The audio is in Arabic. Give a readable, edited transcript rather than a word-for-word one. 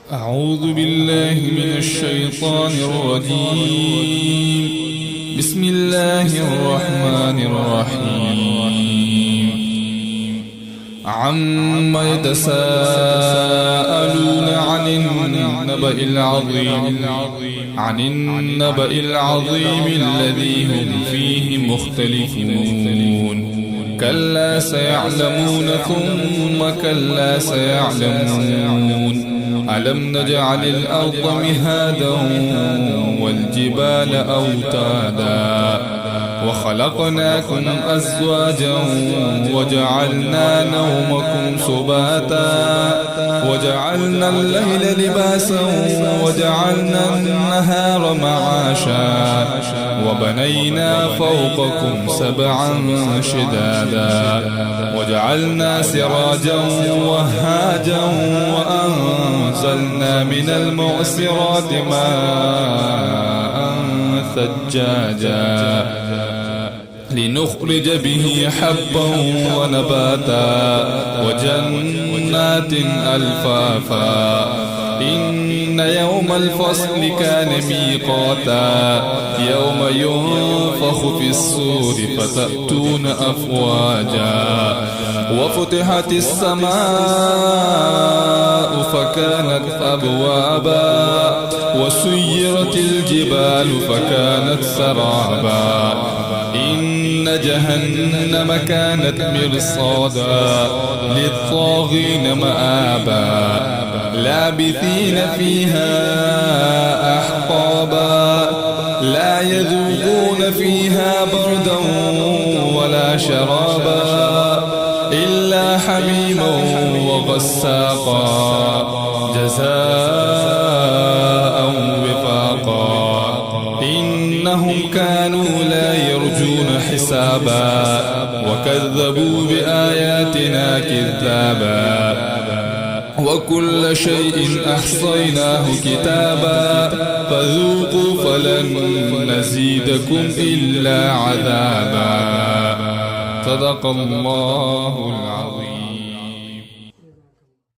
أعوذ بالله من الشيطان الرجيم. بسم الله الرحمن الرحيم. عما يتساءلون عن النبأ العظيم الذي هم فيه مختلفون. كلا سيعلمون ثم كلا سيعلمون. ألم نجعل الأرض مهادا والجبال أوتادا وخلقناكم أزواجا وجعلنا نومكم سباتا وجعلنا الليل لباسا وجعلنا النهار معاشا وبنينا فوقكم سبعا شدادا وجعلنا سراجا وهاجا وأنزلنا من المعصرات ماء ثجاجا لنخرج به حبا ونباتا وجنات ألفافا إن يوم الفصل كان ميقاتا يوم ينفخ في الصور فتأتون أفواجا وفتحت السماء فكانت أبوابا وسيرت الجبال فكانت سرابا إن جهنم كانت مرصادا للطاغين مآبا لابثين فيها أحقابا لا يذوقون فيها بردا ولا شرابا إلا حميما وغساقا جزاء وفاقا إنهم كانوا لا يرجون حسابا وكذبوا بآياتنا كذابا وكل شيء أحصيناه كتابا فذوقوا فلن نزيدكم إلا عذابا. صدق الله العظيم.